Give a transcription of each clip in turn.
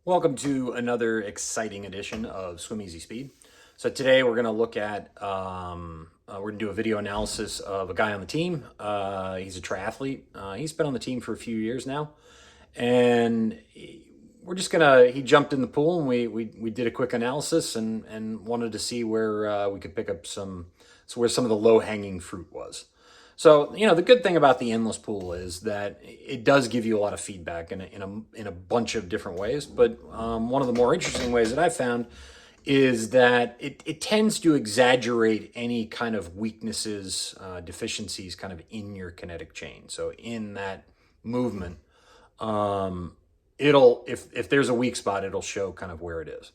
Welcome to another exciting edition of Swim Easy Speed. So today we're going to look at, we're going to do a video analysis of a guy on the team. He's a triathlete. He's been on the team for a few years now. And we're just going to, he jumped in the pool and we did a quick analysis and wanted to see where we could pick up where some of the low hanging fruit was. So, the good thing about the endless pool is that it does give you a lot of feedback in a bunch of different ways. But one of the more interesting ways that I've found is that it tends to exaggerate any kind of weaknesses, deficiencies kind of in your kinetic chain. So in that movement, if there's a weak spot, it'll show kind of where it is.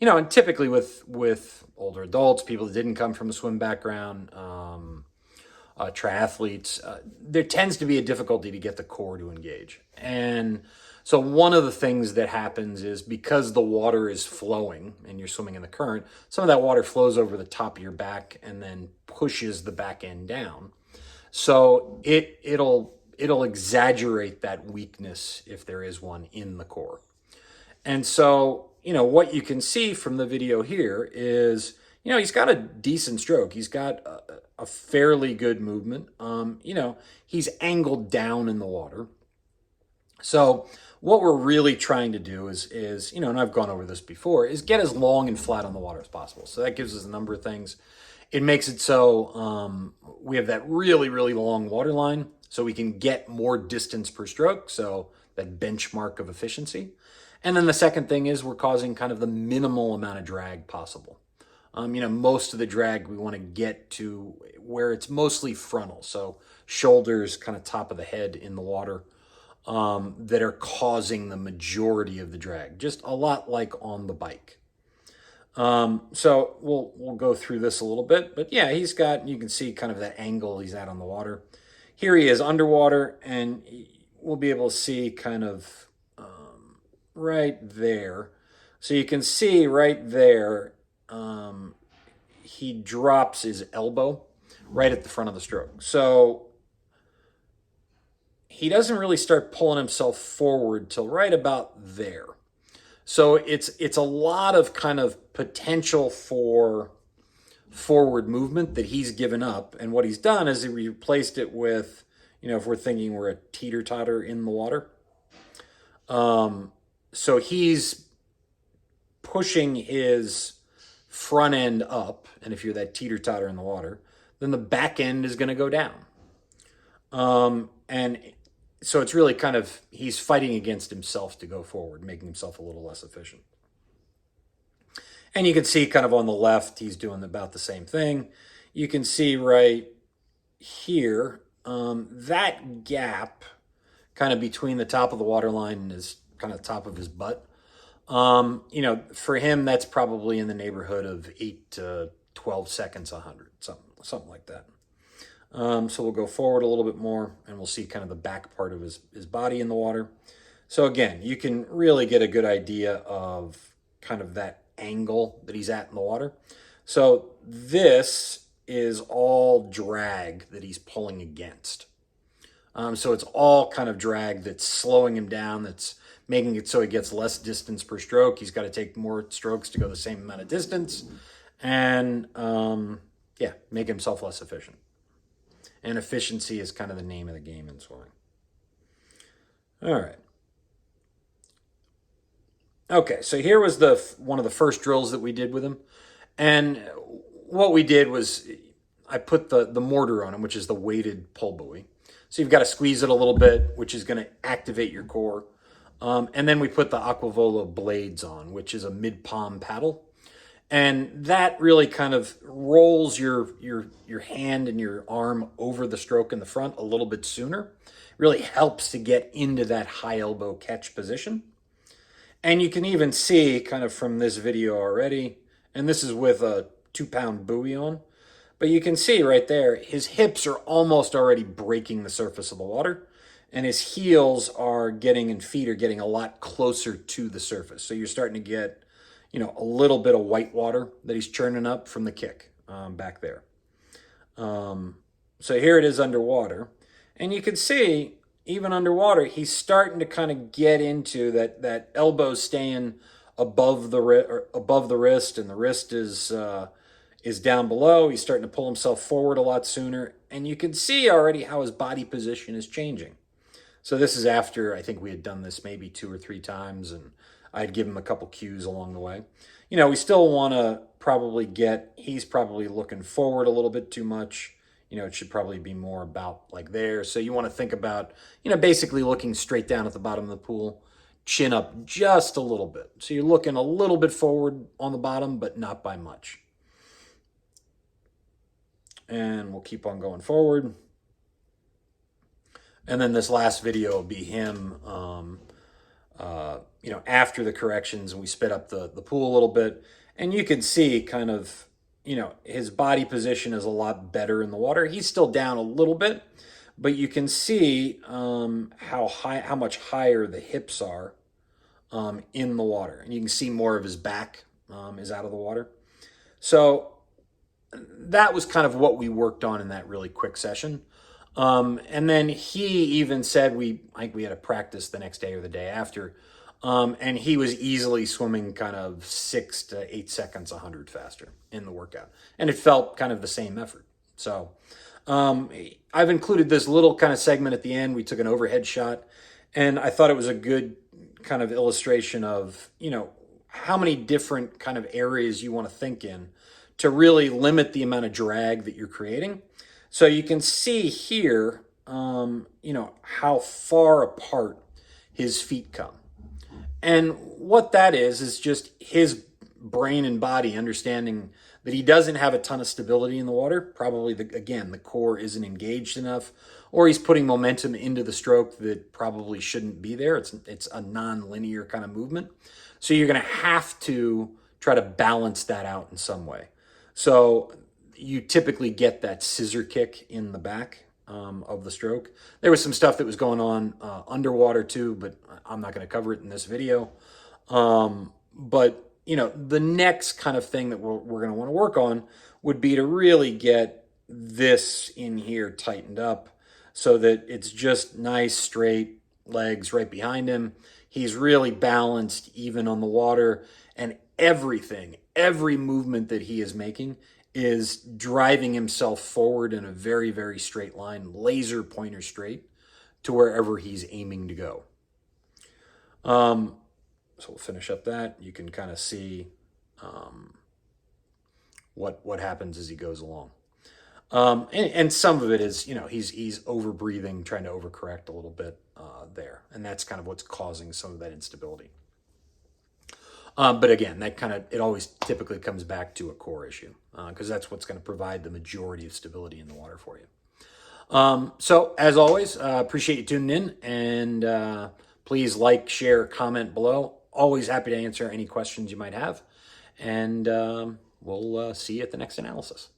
And typically with older adults, people that didn't come from a swim background, triathletes, there tends to be a difficulty to get the core to engage. And so one of the things that happens is because the water is flowing and you're swimming in the current, some of that water flows over the top of your back and then pushes the back end down. So it'll exaggerate that weakness if there is one in the core. And so, what you can see from the video here is, he's got a decent stroke. He's got a fairly good movement. He's angled down in the water. So what we're really trying to do is, and I've gone over this before, is get as long and flat on the water as possible. So that gives us a number of things. It makes it so we have that really, really long water line so we can get more distance per stroke. So that benchmark of efficiency. And then the second thing is we're causing kind of the minimal amount of drag possible. Most of the drag we want to get to where it's mostly frontal. So shoulders, kind of top of the head in the water, that are causing the majority of the drag, just a lot like on the bike. So we'll go through this a little bit, but yeah, you can see kind of that angle he's at on the water. Here he is underwater, and we'll be able to see kind of right there. So you can see right there, he drops his elbow right at the front of the stroke. So he doesn't really start pulling himself forward till right about there. So it's a lot of kind of potential for forward movement that he's given up. And what he's done is he replaced it with, if we're thinking we're a teeter-totter in the water. So he's pushing his front end up, and if you're that teeter-totter in the water, then the back end is going to go down. And so it's really kind of, he's fighting against himself to go forward, making himself a little less efficient. And you can see kind of on the left, he's doing about the same thing. You can see right here, that gap kind of between the top of the water line and his kind of top of his butt. For him, that's probably in the neighborhood of 8 to 12 seconds, 100, something like that. So we'll go forward a little bit more and we'll see kind of the back part of his body in the water. So again, you can really get a good idea of kind of that angle that he's at in the water. So this is all drag that he's pulling against. So it's all kind of drag that's slowing him down, that's making it so he gets less distance per stroke. He's got to take more strokes to go the same amount of distance and, make himself less efficient. And efficiency is kind of the name of the game in swimming. All right. Okay, so here was one of the first drills that we did with him. And what we did was I put the mortar on him, which is the weighted pull buoy. So you've got to squeeze it a little bit, which is going to activate your core. And then we put the Aquavolo blades on, which is a mid-palm paddle. And that really kind of rolls your hand and your arm over the stroke in the front a little bit sooner. Really helps to get into that high elbow catch position. And you can even see kind of from this video already, and this is with a 2-pound buoy on, but you can see right there, his hips are almost already breaking the surface of the water, and his heels and feet are getting a lot closer to the surface. So you're starting to get, a little bit of white water that he's churning up from the kick back there. So here it is underwater, and you can see, even underwater, he's starting to kind of get into that elbow staying above the wrist, and the wrist is down below. He's starting to pull himself forward a lot sooner, and you can see already how his body position is changing. So this is after I think we had done this maybe 2 or 3 times, and I'd give him a couple cues along the way. We still want to probably he's probably looking forward a little bit too much. It should probably be more about like there. So you want to think about, basically looking straight down at the bottom of the pool, chin up just a little bit. So you're looking a little bit forward on the bottom, but not by much. And we'll keep on going forward. And then this last video will be him, after the corrections, and we sped up the pool a little bit. And you can see kind of, his body position is a lot better in the water. He's still down a little bit, but you can see how much higher the hips are in the water. And you can see more of his back is out of the water. So that was kind of what we worked on in that really quick session. And then he even said I think we had a practice the next day or the day after, and he was easily swimming kind of 6 to 8 seconds 100 faster in the workout, and it felt kind of the same effort. So I've included this little kind of segment at the end. We took an overhead shot, and I thought it was a good kind of illustration of how many different kind of areas you want to think in to really limit the amount of drag that you're creating. So you can see here, how far apart his feet come. And what that is just his brain and body understanding that he doesn't have a ton of stability in the water. Probably, the core isn't engaged enough, or he's putting momentum into the stroke that probably shouldn't be there. It's a non-linear kind of movement. So you're going to have to try to balance that out in some way. So you typically get that scissor kick in the back of the stroke. There was some stuff that was going on underwater too, but I'm not going to cover it in this video. But the next kind of thing that we're going to want to work on would be to really get this in here tightened up so that it's just nice straight legs right behind him. He's really balanced even on the water, and every movement that he is making is driving himself forward in a very, very straight line, laser pointer straight to wherever he's aiming to go. So we'll finish up that. You can kind of see what happens as he goes along. And some of it is, he's over breathing, trying to overcorrect a little bit there. And that's kind of what's causing some of that instability. But again, it always typically comes back to a core issue because that's what's going to provide the majority of stability in the water for you. So as always, appreciate you tuning in, and please like, share, comment below. Always happy to answer any questions you might have, and we'll see you at the next analysis.